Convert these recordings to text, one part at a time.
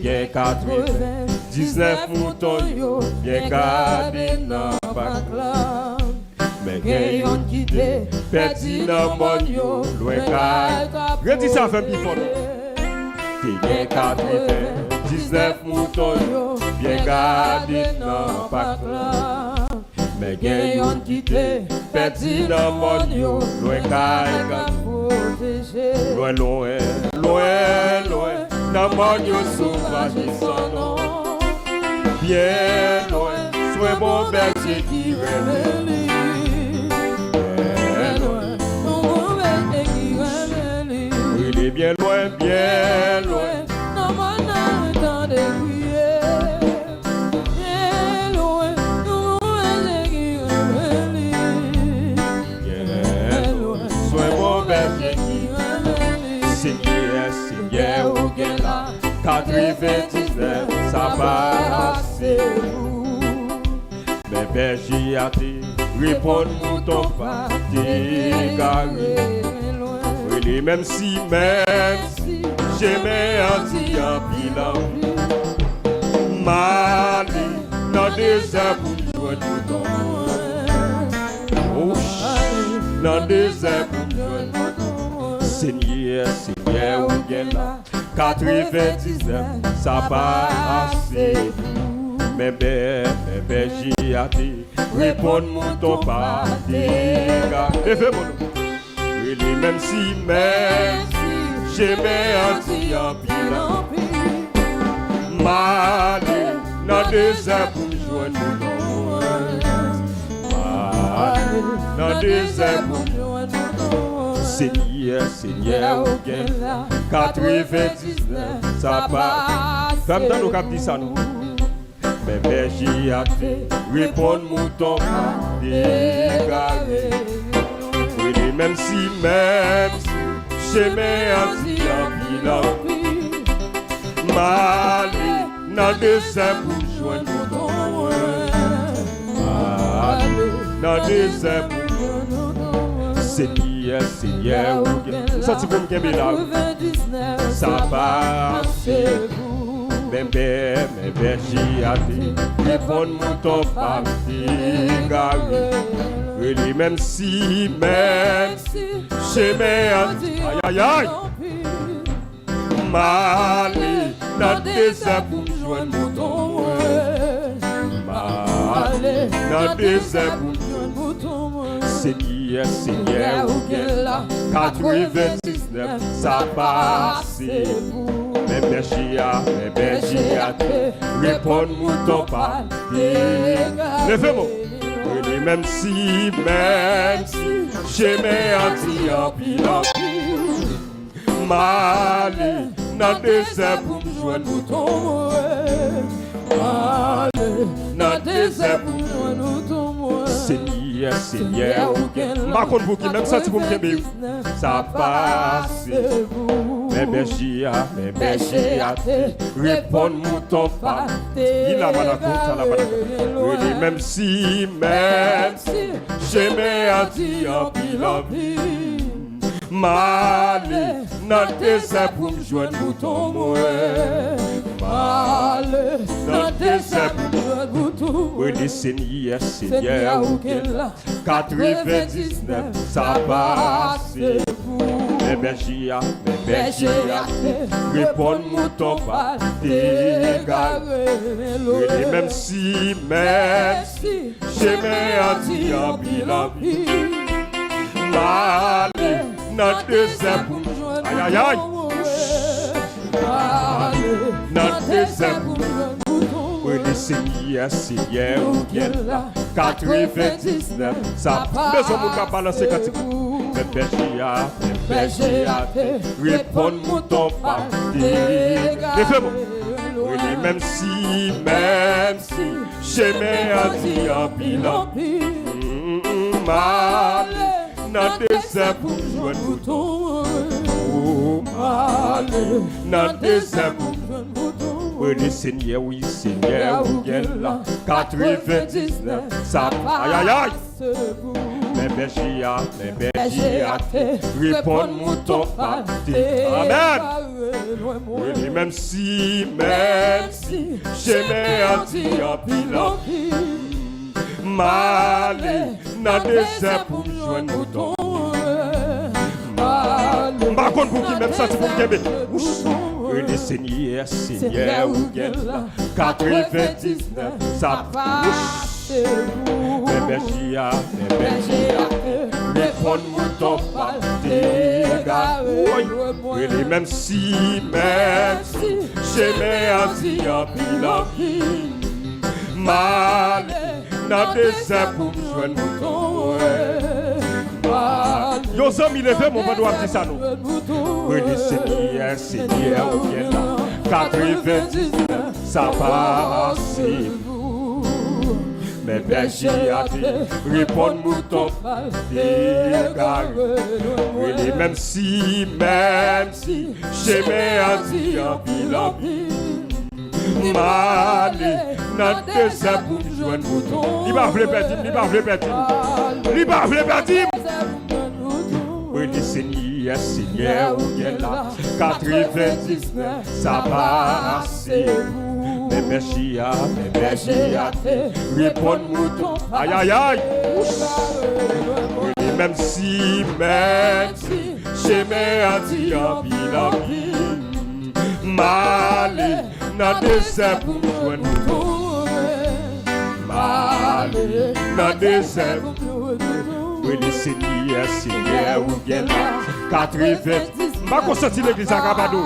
T'es 99 moutons, bien gardés dans pas là. Mais gagnons quitté, perdu dans mon yo, loin car. Redis ça, fait plus fort. T'es 99 moutons, bien gardés dans pas là. Mais gagnons quitté, perdu dans mon yo, loin car. Loin, loin, loin, loin, dans mon yo sauvage son nom. Bien loin, sois bon berger qui révèle. Bien loin, bien loin. Non, mon temps de crier. Bien loin, non, bien loin. Sois mon berger qui Seigneur, Seigneur, ou bien là. 99, ça va assez vous. Mais berger a dit, réponds-nous ton pas, dégaré. Même si j'aimais un petit bilan, Mali, dans des airs pour jouer tout le temps. Dans des airs pour jouer tout le temps. Seigneur, Seigneur, où est là? 99, ça va assez. Mais j'ai hâte, réponds-moi ton pas, dégage. Même si j'aimais un petit bilan, Mali, dans des airs pour jouer tout le temps. Dans des airs pour Seigneur, Seigneur, où est là? 99, ça va. Femme dans nos cap dit ça, nous. Mais j'ai hâte, réponds-moi ton pas, dégaré. Même si j'aimais un petit bilan, Mali, dans des airs pour jouer tout le temps. Dans des airs pour Seigneur, Seigneur, ça tu peux me gagner là. Ça passe, bébé, j'ai hâte, réponds-moi ton papier, garé. Même si j'aimais un petit aïe aïe Mali, dans des airs pour jouer mouton. Mali, dans des airs pour jouer mouton. Seigneur, Seigneur, où est là? 99, ça passe. Mais berger a réponds-moi ton pas. Levez-moi. Même si j'aimais un petit bilan, Mali, dans des airs pour jouer mouton. Mali, dans des airs pour jouer mouton. Seigneur, Seigneur, ma compte pour qui même ça tu peux me dire, ça passe. Mais berger a réponds-moi ton pas. Il a mal à compte, la banane. Même si j'aimais un petit bilan, Mali, dans des airs pour me jouer mouton. Mali, dans des airs pour me jouer mouton. Oui, les Seigneur, Seigneur, 99, ça passe. Mais berger a réponds-moi ton pas, dégaré. Même si j'aimais un petit bilan, Mali, dans des airs pour jouer. Aïe aïe aïe. Dans des airs pour jouer. Oui, les Seigneur, Seigneur, où est là? 99, ça passe. Mais on ne peut pas balancer quand berger a réponds-moi ton pas. Même si j'aimais un petit bilan, Mali, dans des airs pour jouer mouton. Mali, dans des airs pour jouer mouton. Oui, Seigneur, où est là? 99, ça passe. Aïe aïe aïe. Mais berger a réponds-moi ton pas. Amen. Oui, même si j'aimais un petit en Malé, n'a désert pour me joindre mouton. Par contre, pour qui même ça, c'est pour me guéber. Oui, les seigneurs, Seigneur, ou bien là, 99, ça passe. Les bergers, les fonds de mouton, pas d'égaré. Oui, les même si j'aimais un petit en Malé, n'a désert pour me joindre mouton. Yo amis levez mon doigt dire ça nous. Oui le Seigneur vient là. 99 ça passe. Mais berger a dit répondre mouton dégaré. Oui même si j'aimais un dit en pile. Malé, n'a désert pour me joindre mouton. Il va vouloir perdre. Oui, les Seigneur, ou bien là, 99, ça passe. Mais berger a répondre mouton. Aïe, aïe, aïe. Oui, même si j'aimais un dit en pile. Malé, n'a désert pour me joindre mouton. Malé, n'a désert pour me joindre mouton. Oui, les Seigneur, ou bien là, 90. Ma consenti l'église à Gabado.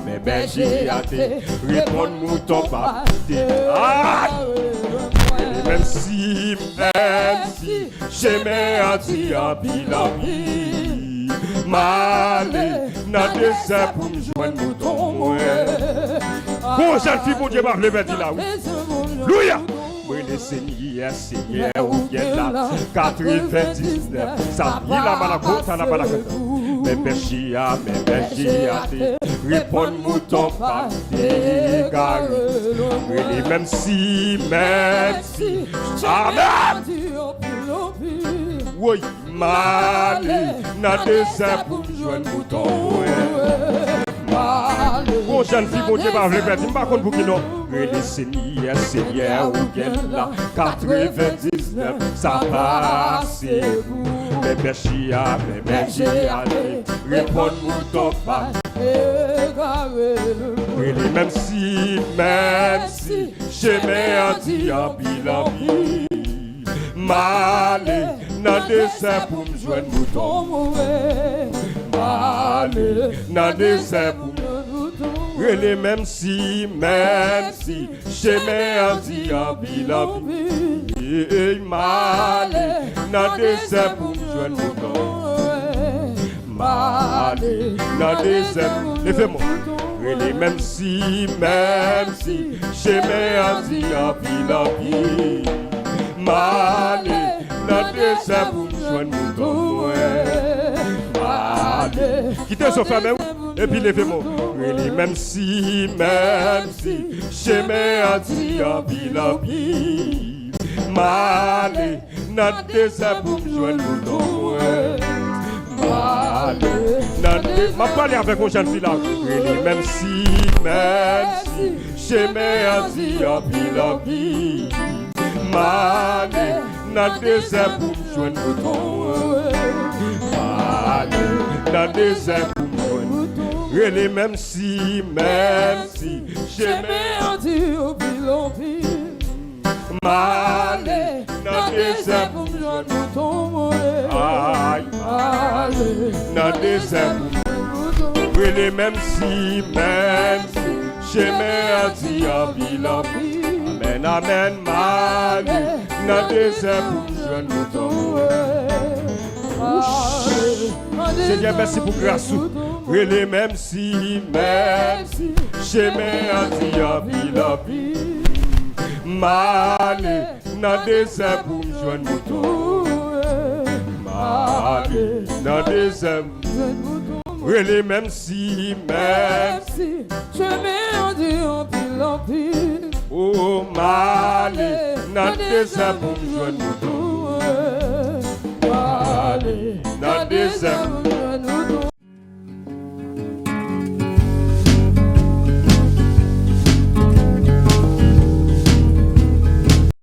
Mes bergers a répondre mouton pas. Même si j'aimais un petit en pile. Malé, n'a désert pour me joindre mouton. Bon, jeune fille, bon Dieu, m'a levé là. Louia. Oui, les Seigneur, ou bien là, 99, ça y la malacôte, ça n'a pas la côte. Mes bergers a répondre mouton pas d'égaré. Oui, même si, amen. Oui, Malé, n'a désert pour me joindre mouton. Bon, jeune fille, bon Dieu, va vous perdre. Je ne sais pas pour qui non. Oui, les Seigneur, ou bien là, 99, ça passe. Mes bergers a répondre mouton pas. Oui, même si j'aimais un dit en pile. Malé, n'a désert pour me joindre mouton. Malé, n'a désert pour me joindre mouton. Oui, même si j'aimais un dit en pile. Malé, n'a désert pour me joindre mouton. Malé, n'a désert. Levez-moi. Oui, même si j'aimais un dit en pile. Malé, n'a désert pour me joindre mouton. Malé, quittez son femme et puis levez-moi. Oui, même si j'aimais un dit en pile. Malé, n'a désert pour me joindre mouton. Malé, n'a désert. Ma parole avec mon jeune fille là. Oui, même si j'aimais un dit en pile. Malé, n'a désert pour me joindre mouton. Malé, n'a désert pour me joindre mouton. Et même si j'aimais un dit en pile. Malé, n'a désert pour me joindre mouton. Malé, n'a désert pour me joindre mouton. Et même si j'aimais un dit en pile. Amen, Malé, n'a désert pour me joindre mouton. Seigneur, merci pour grâce. Oui, même si j'aimais un dit en pile. Malé, n'a désert pour me joindre mouton. Malé, n'a désert pour me joindre mouton. Oui, même si j'aimais un dit en pile. Oh, Malé, n'a désert pour me joindre mouton. Malé, n'a désert.